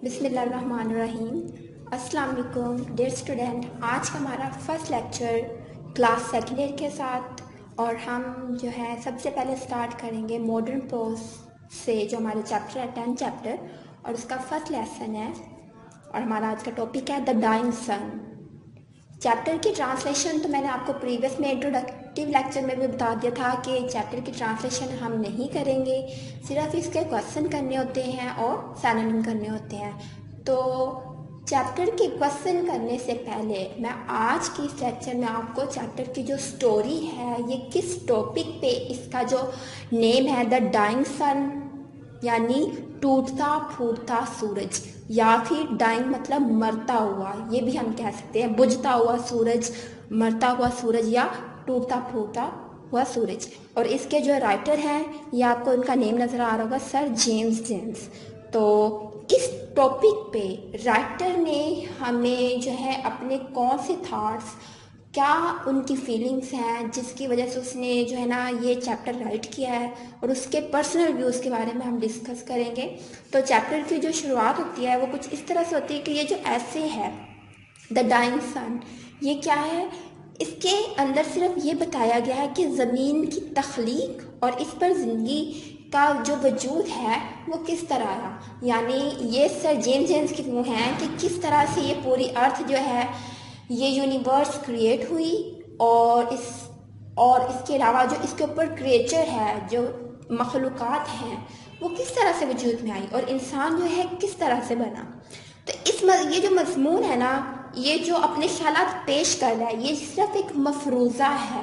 بسم اللہ الرحمن الرحیم۔ السلام علیکم ڈیئر اسٹوڈنٹ، آج کا ہمارا first lecture class second year کے ساتھ، اور ہم جو ہے سب سے پہلے سٹارٹ کریں گے ماڈرن پروز سے، جو ہمارے چیپٹر ہے 10 چیپٹر، اور اس کا فرسٹ لیسن ہے، اور ہمارا آج کا ٹاپک ہے دا ڈائنگ سن۔ چیپٹر کی ٹرانسلیشن تو میں نے آپ کو پریویس میں انٹروڈکٹیو لیکچر میں بھی بتا دیا تھا کہ چیپٹر کی ٹرانسلیشن ہم نہیں کریں گے، صرف اس کے کویسچن کرنے ہوتے ہیں اور سینونیم کرنے ہوتے ہیں۔ تو چیپٹر کی کویسچن کرنے سے پہلے میں آج کی اس لیکچر میں آپ کو چیپٹر کی جو سٹوری ہے، یہ کس ٹاپک پہ، اس کا جو نیم ہے دا ڈائنگ سن، یعنی ٹوٹتا پھوٹتا سورج، یا پھر ڈائنگ مطلب مرتا ہوا، یہ بھی ہم کہہ سکتے ہیں، بجھتا ہوا سورج، مرتا ہوا سورج، یا ٹوٹتا پھوٹتا ہوا سورج۔ اور اس کے جو رائٹر ہیں، یہ آپ کو ان کا نیم نظر آ رہا ہوگا، سر جیمز جینس۔ تو اس ٹاپک پہ رائٹر نے ہمیں جو ہے اپنے کون سے تھاٹس، کیا ان کی فیلنگس ہیں جس کی وجہ سے اس نے جو ہے نا یہ چیپٹر رائٹ کیا ہے، اور اس کے پرسنل ویوز کے بارے میں ہم ڈسکس کریں گے۔ تو چیپٹر کی جو شروعات ہوتی ہے وہ کچھ اس طرح سے ہوتی ہے کہ یہ جو ایسے ہے دا ڈائنگ سن، یہ کیا ہے؟ اس کے اندر صرف یہ بتایا گیا ہے کہ زمین کی تخلیق اور اس پر زندگی کا جو وجود ہے وہ کس طرح آیا، یعنی یہ سر جیمز جینس کی وہ ہیں کہ کس طرح سے یہ پوری ارتھ جو ہے، یہ یونیورس کریٹ ہوئی، اور اس کے علاوہ جو اس کے اوپر کریچر ہے، جو مخلوقات ہیں، وہ کس طرح سے وجود میں آئی، اور انسان جو ہے کس طرح سے بنا۔ تو یہ جو مضمون ہے نا، یہ جو اپنے خیالات پیش کر رہا ہے، یہ صرف ایک مفروضہ ہے،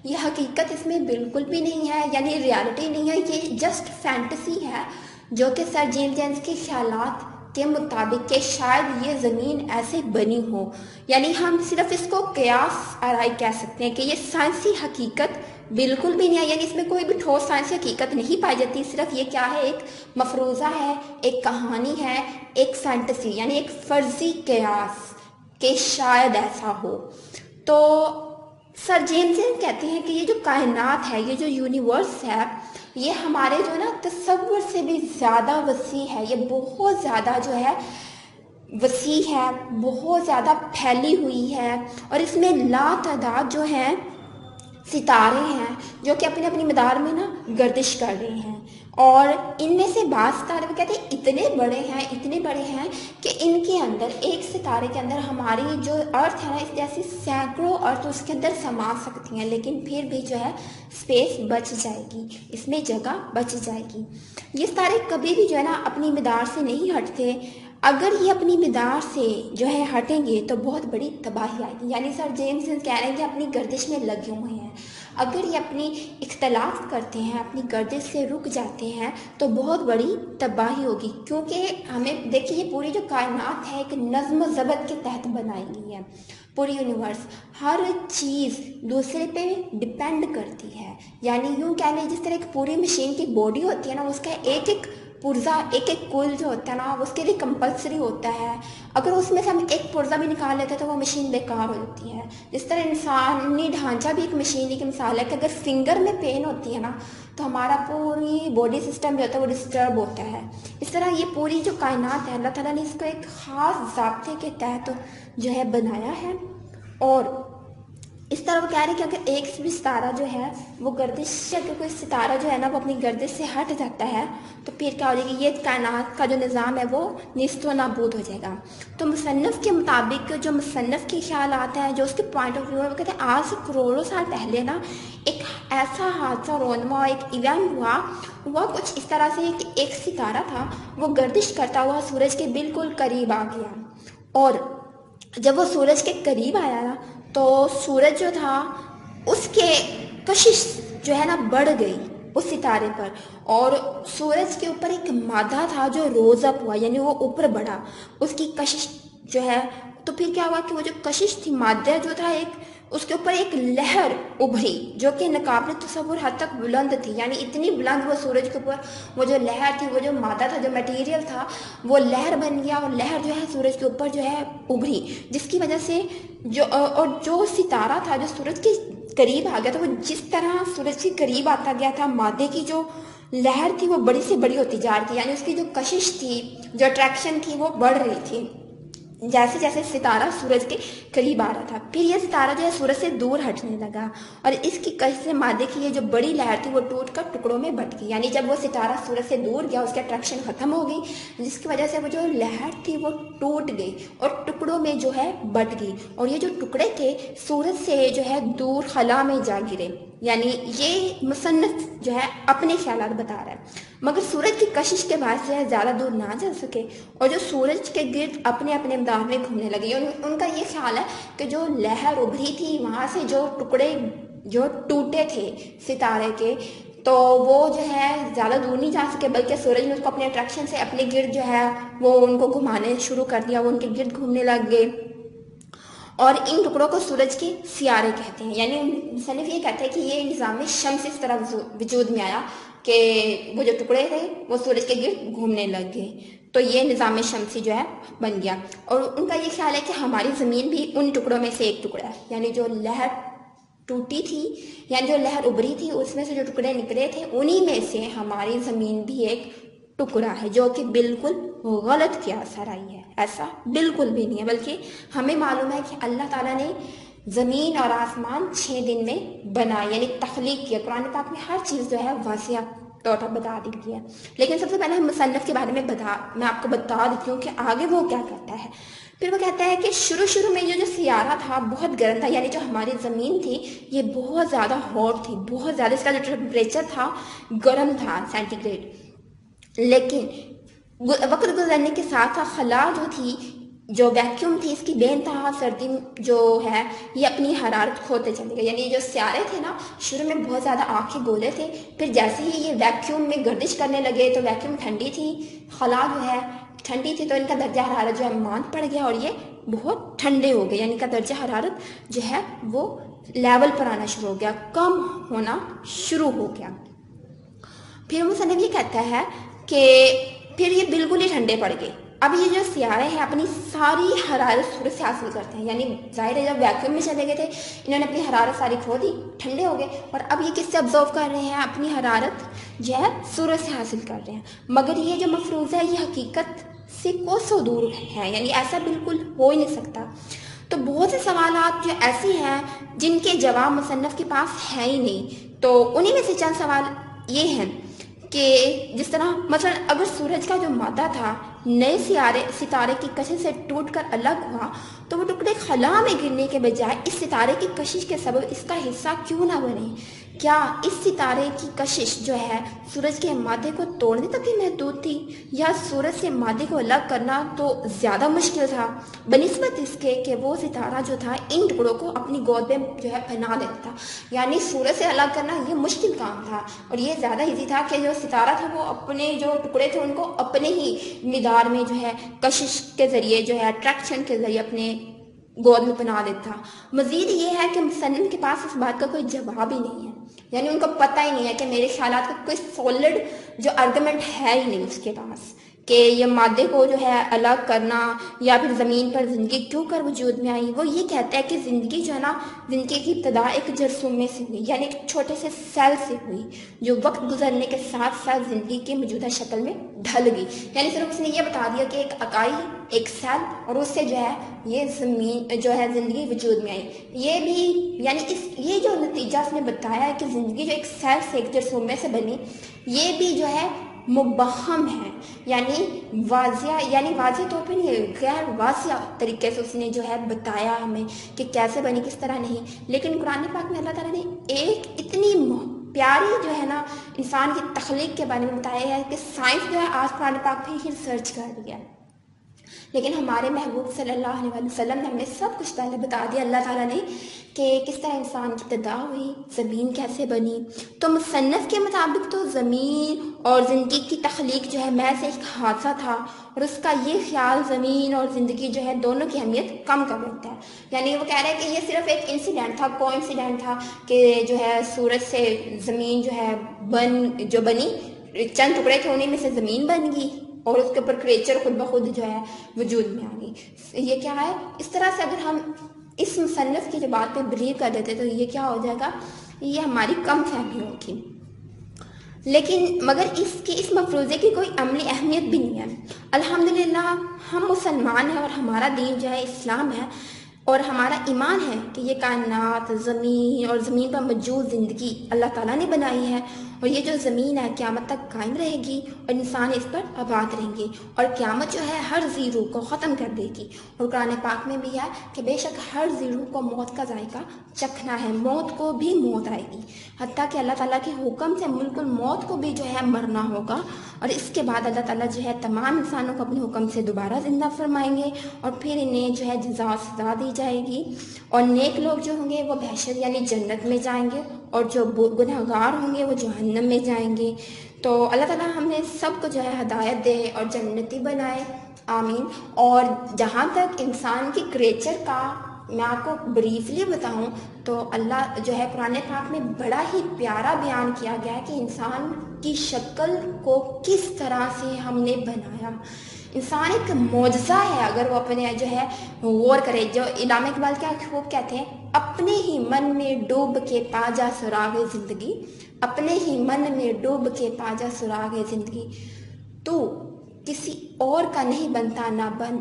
یہ حقیقت اس میں بالکل بھی نہیں ہے، یعنی ریالٹی نہیں ہے، یہ جسٹ فینٹیسی ہے، جو کہ سر جیمز جینس کے خیالات کے مطابق کہ شاید یہ زمین ایسے بنی ہو، یعنی ہم صرف اس کو قیاس آرائی کہہ سکتے ہیں کہ یہ سائنسی حقیقت بالکل بھی نہیں ہے، یعنی اس میں کوئی بھی ٹھوس سائنسی حقیقت نہیں پائی جاتی، صرف یہ کیا ہے، ایک مفروضہ ہے، ایک کہانی ہے، ایک فینٹیسی، یعنی ایک فرضی قیاس کہ شاید ایسا ہو۔ تو سر جیمز جینس کہتے ہیں کہ یہ جو کائنات ہے، یہ جو یونیورس ہے، یہ ہمارے جو ہے نا تصور سے بھی زیادہ وسیع ہے، یہ بہت زیادہ جو ہے وسیع ہے، بہت زیادہ پھیلی ہوئی ہے، اور اس میں لا تعداد جو ہیں ستارے ہیں جو کہ اپنے اپنی مدار میں نا گردش کر رہے ہیں، اور ان میں سے بعض ستارے وہ کہتے ہیں اتنے بڑے ہیں کہ ان کے اندر، ایک ستارے کے اندر ہماری جو ارتھ ہے نا، اس جیسی سینکڑوں ارتھ اس کے اندر سما سکتی ہیں، لیکن پھر بھی جو ہے اسپیس بچ جائے گی، اس میں جگہ بچ جائے گی۔ یہ ستارے کبھی بھی جو ہے نا اپنی مدار سے نہیں ہٹتے، اگر یہ اپنی مدار سے جو ہے ہٹیں گے تو بہت بڑی تباہی آئے گی، یعنی سر جیمز جینس کہہ رہے ہیں کہ اپنی گردش میں لگے ہوئے ہیں، اگر یہ اپنی اختلاف کرتے ہیں، اپنی گردش سے رک جاتے ہیں تو بہت بڑی تباہی ہوگی، کیونکہ ہمیں دیکھیے یہ پوری جو کائنات ہے ایک نظم و ضبط کے تحت بنائی گئی ہے، پوری یونیورس، ہر چیز دوسرے پہ ڈپینڈ کرتی ہے، یعنی یوں کہہ لیں جس طرح ایک پوری مشین کی باڈی ہوتی ہے نا، اس کا ایک ایک پرزا، ایک ایک کل جو ہوتا ہے نا، اس کے لیے کمپلسری ہوتا ہے، اگر اس میں سے ہم ایک پرزا بھی نکال لیتے ہیں تو وہ مشین بیکار ہو جاتی ہے۔ جس طرح انسانی ڈھانچہ بھی ایک مشین کی مثال ہے کہ اگر فنگر میں پین ہوتی ہے نا تو ہمارا پوری باڈی سسٹم جو ہوتا ہے وہ ڈسٹرب ہوتا ہے۔ اس طرح یہ پوری جو کائنات ہے، اللہ تعالیٰ نے اس کو ایک خاص ضابطے کے تحت جو ہے بنایا ہے، اور اس طرح وہ کہہ رہے ہیں کہ اگر ایک بھی ستارہ جو ہے وہ گردش سے، اگر کوئی ستارہ جو ہے نا وہ اپنی گردش سے ہٹ جاتا ہے تو پھر کیا ہو جائے گی، یہ کائنات کا جو نظام ہے وہ نیست و نابود ہو جائے گا۔ تو مصنف کے مطابق، جو مصنف کے خیالات ہیں، جو اس کے پوائنٹ آف ویو ہے، وہ کہتے ہیں آج سے کروڑوں سال پہلے نا ایک ایسا حادثہ رونما، ایک ایونٹ ہوا کچھ اس طرح سے کہ ایک ستارہ تھا، وہ گردش کرتا ہوا سورج کے بالکل قریب آ گیا، اور جب وہ سورج کے قریب آیا نا تو سورج جو تھا اس کے کشش جو ہے نا بڑھ گئی اس ستارے پر، اور سورج کے اوپر ایک مادہ تھا جو روز اپ ہوا، یعنی وہ اوپر بڑھا، اس کی کشش جو ہے، تو پھر کیا ہوا کہ وہ جو کشش تھی، مادہ جو تھا، اس کے اوپر ایک لہر ابھری جو کہ ناقابل تصور حد تک بلند تھی، یعنی اتنی بلند وہ سورج کے اوپر وہ جو لہر تھی، وہ جو مادہ تھا، جو میٹیریل تھا، وہ لہر بن گیا، اور لہر جو ہے سورج کے اوپر جو ہے ابھری، جس کی وجہ سے جو ستارہ تھا جو سورج کے قریب آ گیا تھا، وہ جس طرح سورج کے قریب آتا گیا تھا، مادے کی جو لہر تھی وہ بڑی سے بڑی ہوتی جا رہی تھی، یعنی اس کی جو کشش تھی، جو اٹریکشن تھی وہ بڑھ رہی تھی جیسے جیسے ستارہ سورج کے قریب آ رہا تھا۔ پھر یہ ستارہ جو ہے سورج سے دور ہٹنے لگا اور اس کی کشش سے مادے کی یہ جو بڑی لہر تھی وہ ٹوٹ کر ٹکڑوں میں بٹ گئی، یعنی جب وہ ستارہ سورج سے دور گیا اس کی اٹریکشن ختم ہو گئی، جس کی وجہ سے وہ جو لہر تھی وہ ٹوٹ گئی اور ٹکڑوں میں جو ہے بٹ گئی، اور یہ جو ٹکڑے تھے سورج سے جو ہے دور خلا میں جا گرے۔ یعنی یہ مصنف جو ہے اپنے خیالات بتا رہا ہے، مگر سورج کی کشش کے باعث جو ہے زیادہ دور نہ جا سکے اور جو سورج کے گرد اپنے اپنے انداز میں گھومنے لگے۔ ان کا یہ خیال ہے کہ جو لہر ابھری تھی وہاں سے جو ٹکڑے جو ٹوٹے تھے ستارے کے، تو وہ جو ہے زیادہ دور نہیں جا سکے، بلکہ سورج نے اس کو اپنے اٹریکشن سے اپنے گرد جو ہے وہ ان کو گھمانے شروع کر دیا، وہ ان کے گرد گھومنے لگ گئے، اور ان ٹکڑوں کو سورج کے سیارے کہتے ہیں۔ یعنی مصنف یہ کہتے ہیں کہ یہ نظام شمس اس طرح وجود میں آیا کہ وہ جو ٹکڑے تھے وہ سورج کے گرد گھومنے لگ گئے، تو یہ نظام شمسی جو ہے بن گیا۔ اور ان کا یہ خیال ہے کہ ہماری زمین بھی ان ٹکڑوں میں سے ایک ٹکڑا ہے، یعنی جو لہر ٹوٹی تھی، یعنی جو لہر ابھری تھی اس میں سے جو ٹکڑے نکلے تھے انہی میں سے ہماری زمین بھی ایک ٹکڑا ہے، جو کہ بالکل غلط قیاس آرائی ہے، ایسا بالکل بھی نہیں ہے، بلکہ ہمیں معلوم ہے کہ اللہ تعالیٰ نے زمین اور آسمان 6 دن میں بنائے، یعنی تخلیق کیا۔ قرآن پاک میں ہر چیز جو ہے واضح طور پر بتا دی ہے، لیکن سب سے پہلے ہم مصنف کے بارے میں آپ کو بتا دیتی ہوں کہ آگے وہ کیا کرتا ہے۔ پھر وہ کہتا ہے کہ شروع میں جو سیارہ تھا بہت گرم تھا، یعنی جو ہماری زمین تھی یہ بہت زیادہ ہاٹ تھی، بہت زیادہ اس کا جو ٹیمپریچر تھا گرم تھا سینٹی گریڈ، لیکن وقت گزرنے کے ساتھ خلا جو تھی، جو ویکیوم تھی، اس کی بے انتہا سردی جو ہے یہ اپنی حرارت کھوتے چلے گئے۔ یعنی جو سیارے تھے نا شروع میں بہت زیادہ آنکھ کے گولے تھے، پھر جیسے ہی یہ ویکیوم میں گردش کرنے لگے تو ویکیوم ٹھنڈی تھی، خلا جو ہے ٹھنڈی تھی، تو ان کا درجہ حرارت جو ہے ماند پڑ گیا اور یہ بہت ٹھنڈے ہو گئے، یعنی ان کا درجہ حرارت جو ہے وہ لیول پر آنا شروع ہو گیا، کم ہونا شروع ہو گیا۔ پھر مصنف یہ کہتا ہے کہ پھر یہ بالکل ہی ٹھنڈے پڑ گئے۔ اب یہ جو سیارے ہیں اپنی ساری حرارت سورج سے حاصل کرتے ہیں، یعنی ظاہر ہے جب ویکیوم میں چلے گئے تھے انہوں نے اپنی حرارت ساری کھو دی، ٹھنڈے ہو گئے، اور اب یہ کس سے ابزرو کر رہے ہیں؟ اپنی حرارت جو ہے سورج سے حاصل کر رہے ہیں، مگر یہ جو مفروض ہے یہ حقیقت سے کوسوں دور ہے، یعنی ایسا بالکل ہو ہی نہیں سکتا۔ تو بہت سے سوالات جو ایسی ہیں جن کے جواب مصنف کے پاس ہے ہی نہیں، تو انہی میں سے چند سوال یہ ہیں کہ جس طرح مثلا اگر سورج کا جو مادہ تھا نئے ستارے کی کشش سے ٹوٹ کر الگ ہوا تو وہ ٹکڑے خلا میں گرنے کے بجائے اس ستارے کی کشش کے سبب اس کا حصہ کیوں نہ بنے؟ کیا اس ستارے کی کشش جو ہے سورج کے مادے کو توڑنے تک ہی محدود تھی، یا سورج سے مادے کو الگ کرنا تو زیادہ مشکل تھا بنسبت اس کے کہ وہ ستارہ جو تھا ان ٹکڑوں کو اپنی گود میں جو ہے پہنا دیتا تھا؟ یعنی سورج سے الگ کرنا یہ مشکل کام تھا اور یہ زیادہ ایزی تھا کہ جو ستارہ تھا وہ اپنے جو ٹکڑے تھے ان کو اپنے ہی مدار میں جو ہے کشش کے ذریعے جو ہے اٹریکشن کے ذریعے اپنے گود میں بنا دیتا۔ مزید یہ ہے کہ مصنف کے پاس اس بات کا کوئی جواب ہی نہیں ہے، یعنی ان کو پتہ ہی نہیں ہے کہ میرے خیالات کا کوئی سولڈ جو آرگومنٹ ہے ہی نہیں اس کے پاس کہ یہ مادے کو جو ہے الگ کرنا یا پھر زمین پر زندگی کیوں کر وجود میں آئی۔ وہ یہ کہتا ہے کہ زندگی جو ہے نا، زندگی کی ابتدا ایک جرثومے سے ہوئی، یعنی ایک چھوٹے سے سیل سے ہوئی جو وقت گزرنے کے ساتھ ساتھ زندگی کی موجودہ شکل میں ڈھل گئی۔ یعنی صرف اس نے یہ بتا دیا کہ ایک اکائی، ایک سیل، اور اس سے جو ہے یہ زمین جو ہے زندگی وجود میں آئی۔ یہ بھی یعنی یہ جو نتیجہ اس نے بتایا ہے کہ زندگی جو ایک سیل سے ایک جرثومے سے بنی، یہ بھی جو ہے مبہم ہے، یعنی واضح طور پہ نہیں، غیر واضح طریقے سے اس نے جو ہے بتایا ہمیں کہ کیسے بنی، کس طرح نہیں۔ لیکن قرآن پاک میں اللہ تعالیٰ نے ایک اتنی پیاری جو ہے نا انسان کی تخلیق کے بارے میں بتایا ہے کہ سائنس جو ہے آج قرآن پاک پہ ہی ریسرچ کر رہی ہے، لیکن ہمارے محبوب صلی اللہ علیہ وسلم نے ہمیں سب کچھ پہلے بتا دیا اللہ تعالیٰ نے کہ کس طرح انسان کی ابتدا ہوئی، زمین کیسے بنی۔ تو مصنف کے مطابق تو زمین اور زندگی کی تخلیق جو ہے محض ایک حادثہ تھا، اور اس کا یہ خیال زمین اور زندگی جو ہے دونوں کی اہمیت کم کر دیتا ہے۔ یعنی وہ کہہ رہے ہیں کہ یہ صرف ایک انسیڈنٹ تھا، کو انسیڈنٹ تھا کہ جو ہے سورج سے زمین جو ہے بنی، چند ٹکڑے تھے انہیں میں سے زمین بن گئی اور اس کے اوپر کریچر خود بخود جو ہے وجود میں آ گئی۔ یہ کیا ہے؟ اس طرح سے اگر ہم اس مصنف کی جو بات پہ بلیو کر دیتے تو یہ کیا ہو جائے گا؟ یہ ہماری کم فہمی ہوگی۔ لیکن مگر اس مفروضے کی کوئی عملی اہمیت بھی نہیں ہے۔ الحمدللہ ہم مسلمان ہیں اور ہمارا دین جو ہے اسلام ہے، اور ہمارا ایمان ہے کہ یہ کائنات، زمین اور زمین پر موجود زندگی اللہ تعالیٰ نے بنائی ہے، اور یہ جو زمین ہے قیامت تک قائم رہے گی اور انسان اس پر آباد رہیں گے، اور قیامت جو ہے ہر ذی روح کو ختم کر دے گی۔ اور قرآن پاک میں بھی ہے کہ بے شک ہر ذی روح کو موت کا ذائقہ چکھنا ہے، موت کو بھی موت آئے گی، حتیٰ کہ اللہ تعالیٰ کے حکم سے ملک الموت کو بھی جو ہے مرنا ہوگا، اور اس کے بعد اللہ تعالیٰ جو ہے تمام انسانوں کو اپنے حکم سے دوبارہ زندہ فرمائیں گے، اور پھر انہیں جو ہے جزا و سزا دی جائے گی، اور نیک لوگ جو ہوں گے وہ بہشت یعنی جنت میں جائیں گے، اور جو گنہگار ہوں گے وہ جہنم میں جائیں گے۔ تو اللہ تعالیٰ ہم نے سب کو جو ہے ہدایت دے اور جنتی بنائے، آمین۔ اور جہاں تک انسان کی کریچر کا میں آپ کو بریفلی بتاؤں تو اللہ جو ہے قرآن پاک میں بڑا ہی پیارا بیان کیا گیا ہے کہ انسان کی شکل کو کس طرح سے ہم نے بنایا۔ انسان ایک معجزہ ہے اگر وہ اپنے جو ہے غور کرے۔ جو علامہ اقبال کیا خوب کہتے ہیں، اپنے ہی من میں ڈوب کے پا جا سراغ زندگی، اپنے ہی من میں ڈوب کے پا جا سراغ زندگی، تو کسی اور کا نہیں بنتا نہ بن۔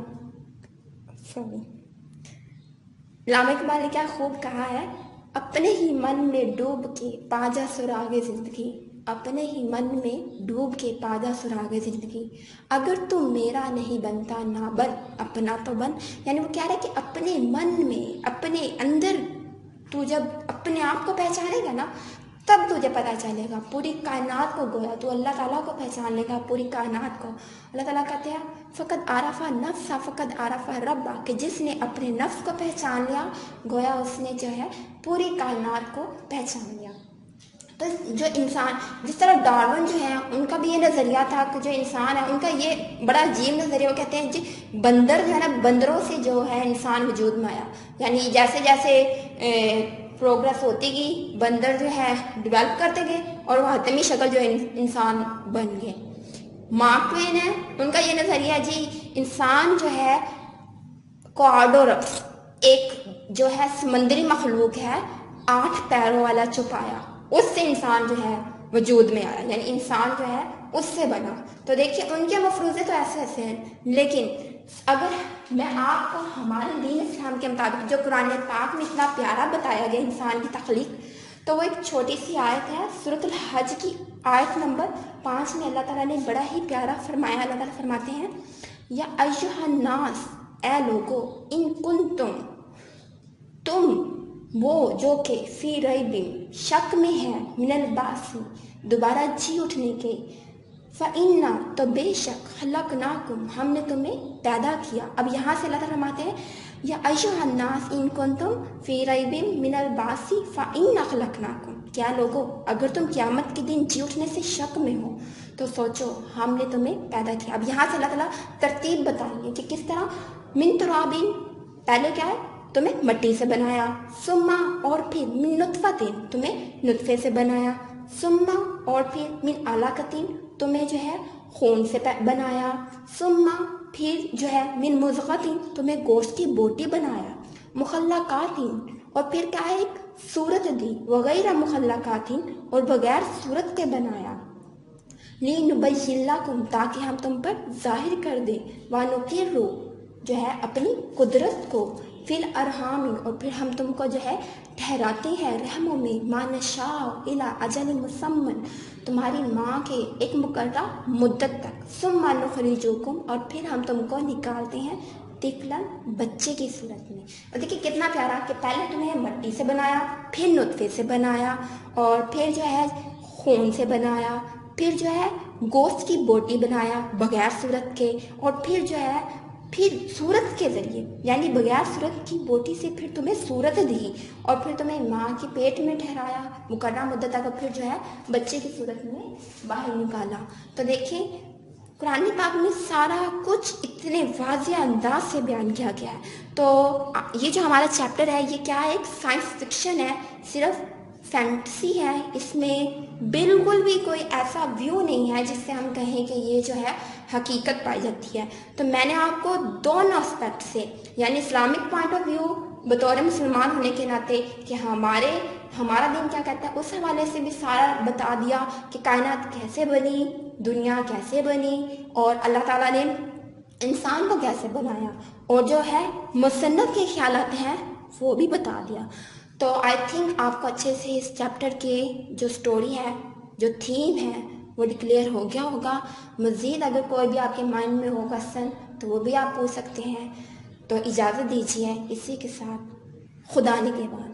علامہ اقبال نے کیا خوب کہا ہے، اپنے ہی من میں ڈوب کے پا جا سراغ زندگی، اپنے ہی من میں ڈوب کے پا جا سراغ زندگی، اگر تم میرا نہیں بنتا نہ بن، اپنا تو بن۔ یعنی وہ کہہ رہے کہ اپنے من میں، اپنے اندر تو جب اپنے آپ کو پہچانے گا نا تب تجھے پتہ چلے گا پوری کائنات کو، گویا تو اللہ تعالیٰ کو پہچان لے گا، پوری کائنات کو۔ اللہ تعالیٰ کہتے ہیں فقط عرف نفسہ فقط عرف ربہ، کہ جس نے اپنے نفس کو پہچان لیا گویا اس نے جو ہے پوری کائنات کو پہچان لیا۔ تو جو انسان، جس طرح ڈارون جو ہے ان کا بھی یہ نظریہ تھا کہ جو انسان ہے ان کا یہ بڑا عجیب نظریہ، وہ کہتے ہیں جی بندر جو ہے نا، بندروں سے جو ہے انسان وجود میں آیا، یعنی جیسے جیسے پروگرس ہوتی گئی بندر جو ہے ڈیولپ کرتے گئے اور وہ حتمی شکل جو انسان بن گئے۔ مارک ٹوین ہے، ان کا یہ نظریہ جی انسان جو ہے کوارڈورپس، ایک جو ہے سمندری مخلوق ہے 8 پیروں والا چھپایا، اس سے انسان جو ہے وجود میں آیا، یعنی انسان جو ہے اس سے بنا۔ تو دیکھیے ان کے مفروضے تو ایسے ایسے ہیں، لیکن اگر میں آپ کو ہمارے دین اسلام کے مطابق جو قرآن پاک میں اتنا پیارا بتایا گیا انسان کی تخلیق، تو وہ ایک چھوٹی سی آیت ہے سورۃ الحج کی آیت نمبر 5 میں اللہ تعالیٰ نے بڑا ہی پیارا فرمایا۔ اللہ تعالیٰ فرماتے ہیں یا ایھا الناس، اے لوگو، ان کنتم، تم وہ جو کہ فی ریب، شک میں ہے، من البعث، دوبارہ جی اٹھنے کے، فإنا، تو بے شک، خلقناکم، ہم نے تمہیں پیدا کیا۔ اب یہاں سے اللہ تعالیٰ فرماتے ہیں یا ایھا الناس ان کنتم فی ریب من البعث فإنا خلقناکم، کیا لوگو اگر تم قیامت کے دن جی اٹھنے سے شک میں ہو تو سوچو ہم نے تمہیں پیدا کیا۔ اب یہاں سے اللہ تعالیٰ ترتیب بتائیں گے کہ کس طرح، من تراب، پہلے کیا ہے تمہیں مٹی سے بنایا، ثم، اور پھر من نطفۃ، تمہیں نطفے سے بنایا، ثم، اور پھر من علقۃ، تمہیں جو ہے خون سے بنایا، ثم، پھر جو ہے من مضغۃ، تمہیں گوشت کی بوٹی بنایا، مخلقات، اور پھر کیا ہے ایک صورت دی، وغیر مخلقات، اور بغیر صورت کے بنایا، لِنُبَيِّنَ لَكُمْ، تاکہ ہم تم پر ظاہر کر دیں، وَنُقِرُّ، جو ہے اپنی قدرت کو، فی الارحام، اور پھر ہم تم کو جو ہے ٹھہراتے ہیں رحموں میں، ما نشاء الی اجل مسمى، تمہاری ماں کے ایک مقررہ مدت تک، ثم نخرجکم، اور پھر ہم تم کو نکالتے ہیں طفلا، بچے کی صورت میں۔ اور دیکھیے کتنا پیارا کہ پہلے تمہیں مٹی سے بنایا، پھر نطفے سے بنایا، اور پھر جو ہے خون سے بنایا، پھر جو ہے گوشت کی بوٹی بنایا بغیر صورت کے، اور پھر جو ہے پھر صورت کے ذریعے، یعنی بغیر صورت کی بوٹی سے پھر تمہیں صورت دی، اور پھر تمہیں ماں کے پیٹ میں ٹھہرایا مقررہ مدت تک، اور پھر جو ہے بچے کی صورت میں باہر نکالا۔ تو دیکھیں قرآن پاک میں سارا کچھ اتنے واضح انداز سے بیان کیا گیا ہے۔ تو یہ جو ہمارا چیپٹر ہے یہ کیا ہے، ایک سائنس فکشن ہے، صرف فینٹسی ہے، اس میں بالکل بھی کوئی ایسا ویو نہیں ہے جس سے ہم کہیں کہ یہ جو ہے حقیقت پائی جاتی ہے۔ تو میں نے آپ کو دونوں اسپیکٹ سے، یعنی اسلامک پوائنٹ آف ویو بطور مسلمان ہونے کے ناطے کہ ہمارے ہمارا دین کیا کہتا ہے اس حوالے سے بھی سارا بتا دیا کہ کائنات کیسے بنی، دنیا کیسے بنی، اور اللہ تعالیٰ نے انسان کو کیسے بنایا، اور جو ہے مصنف کے خیالات ہیں وہ بھی بتا دیا۔ تو آئی تھنک آپ کو اچھے سے اس چیپٹر کی جو سٹوری ہے، جو تھیم ہے، وہ ڈکلیئر ہو گیا ہوگا۔ مزید اگر کوئی بھی آپ کے مائنڈ میں ہو کوسچن تو وہ بھی آپ پوچھ سکتے ہیں۔ تو اجازت دیجیے اسی کے ساتھ خدا نگہبان۔